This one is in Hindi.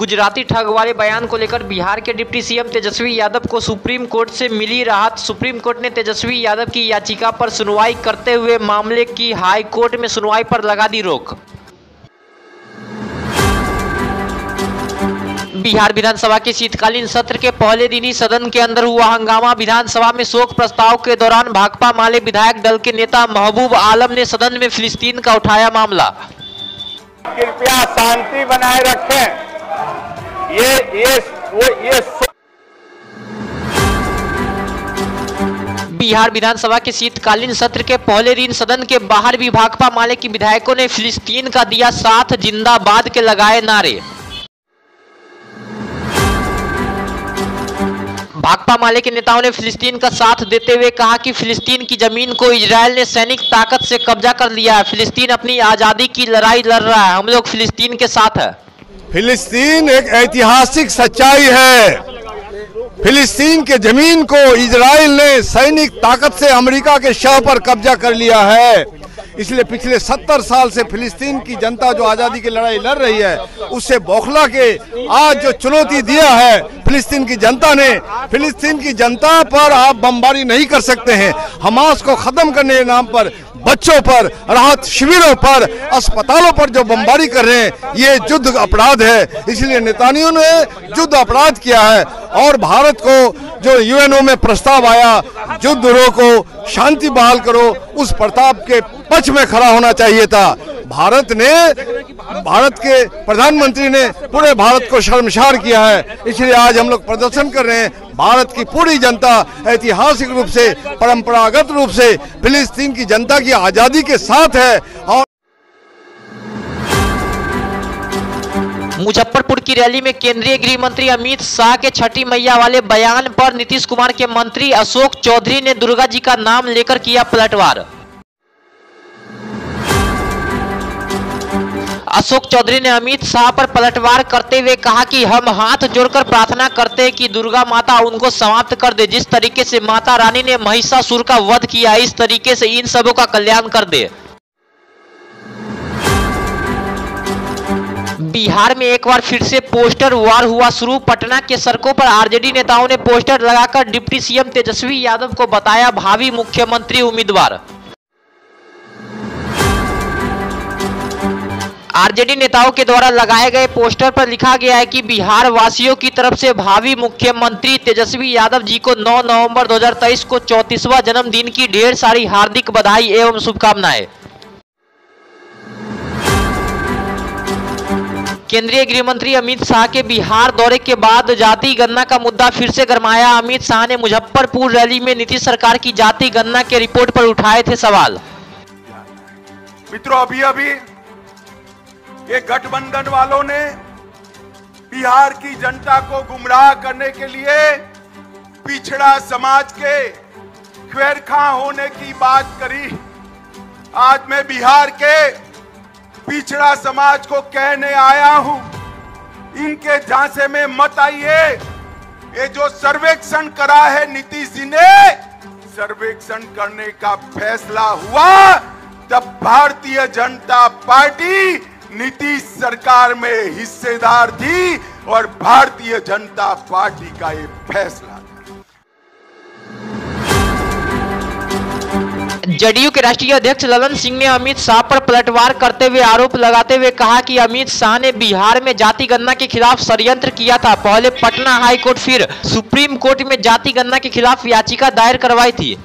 गुजराती ठग वाले बयान को लेकर बिहार के डिप्टी सीएम तेजस्वी यादव को सुप्रीम कोर्ट से मिली राहत। सुप्रीम कोर्ट ने तेजस्वी यादव की याचिका पर सुनवाई करते हुए मामले की हाई कोर्ट में सुनवाई पर लगा दी रोक। बिहार विधानसभा के शीतकालीन सत्र के पहले दिन ही सदन के अंदर हुआ हंगामा। विधानसभा में शोक प्रस्ताव के दौरान भाकपा माले विधायक दल के नेता महबूब आलम ने सदन में फिलिस्तीन का उठाया मामला। कृपया शांति बनाए रखें। बिहार विधानसभा के शीतकालीन सत्र के पहले दिन सदन के बाहर भी भाकपा माले के विधायकों ने फिलिस्तीन का दिया साथ, जिंदाबाद के लगाए नारे। भाकपा माले के नेताओं ने फिलिस्तीन का साथ देते हुए कहा कि फिलिस्तीन की जमीन को इजरायल ने सैनिक ताकत से कब्जा कर लिया है। फिलिस्तीन अपनी आजादी की लड़ाई लड़ रहा है, हम लोग फिलिस्तीन के साथ है। फिलिस्तीन एक ऐतिहासिक सच्चाई है। फिलिस्तीन के जमीन को इजराइल ने सैनिक ताकत से अमेरिका के शह पर कब्जा कर लिया है। इसलिए पिछले 70 साल से फिलिस्तीन की जनता जो आज़ादी की लड़ाई लड़ रही है, उससे बौखला के आज जो चुनौती दिया है फिलिस्तीन की जनता ने, फिलिस्तीन की जनता पर आप बमबारी नहीं कर सकते हैं। हमास को खत्म करने के नाम पर बच्चों पर, राहत शिविरों पर, अस्पतालों पर जो बमबारी कर रहे हैं, ये युद्ध अपराध है। इसलिए नेतानियों ने युद्ध अपराध किया है और भारत को जो यूएनओ में प्रस्ताव आया, युद्ध रोको, शांति बहाल करो, उस प्रस्ताव के पक्ष में खड़ा होना चाहिए था। भारत के प्रधानमंत्री ने पूरे भारत को शर्मसार किया है। इसलिए आज हम लोग प्रदर्शन कर रहे हैं। भारत की पूरी जनता ऐतिहासिक रूप से, परंपरागत रूप से फिलिस्तीन की जनता की आजादी के साथ है। और मुजफ्फरपुर की रैली में केंद्रीय गृह मंत्री अमित शाह के छठी मैया वाले बयान पर नीतीश कुमार के मंत्री अशोक चौधरी ने दुर्गा जी का नाम लेकर किया पलटवार। अशोक चौधरी ने अमित शाह पर पलटवार करते हुए कहा कि हम हाथ जोड़कर प्रार्थना करते हैं कि दुर्गा माता उनको समाप्त कर दे। जिस तरीके से माता रानी ने महिषासुर का वध किया, इस तरीके से इन सबों का कल्याण कर दे। बिहार में एक बार फिर से पोस्टर वार हुआ शुरू। पटना के सड़कों पर आरजेडी नेताओं ने पोस्टर लगाकर डिप्टी सीएम तेजस्वी यादव को बताया भावी मुख्यमंत्री उम्मीदवार। आरजेडी नेताओं के द्वारा लगाए गए पोस्टर पर लिखा गया है कि बिहार वासियों की तरफ से भावी मुख्यमंत्री तेजस्वी यादव जी को 9 नवंबर 2023 को 34वां जन्मदिन की ढेर सारी हार्दिक बधाई एवं शुभकामनाएं। केंद्रीय गृह मंत्री अमित शाह के बिहार दौरे के बाद जाति गणना का मुद्दा फिर से गरमाया। अमित शाह ने मुजफ्फरपुर रैली में नीतीश सरकार की जाति गणना के रिपोर्ट पर उठाए थे सवाल। मित्रों, अभी ये गठबंधन वालों ने बिहार की जनता को गुमराह करने के लिए पिछड़ा समाज के खैरखा होने की बात करी। आज मैं बिहार के पिछड़ा समाज को कहने आया हूं, इनके झांसे में मत आइए। ये जो सर्वेक्षण करा है नीतीश जी ने, सर्वेक्षण करने का फैसला हुआ तब भारतीय जनता पार्टी नीतीश सरकार में हिस्सेदार थी और भारतीय जनता पार्टी का ये फैसला था। जदयू के राष्ट्रीय अध्यक्ष ललन सिंह ने अमित शाह पर पलटवार करते हुए आरोप लगाते हुए कहा कि अमित शाह ने बिहार में जाति गणना के खिलाफ षड्यंत्र किया था। पहले पटना हाई कोर्ट, फिर सुप्रीम कोर्ट में जाति गणना के खिलाफ याचिका दायर करवाई थी।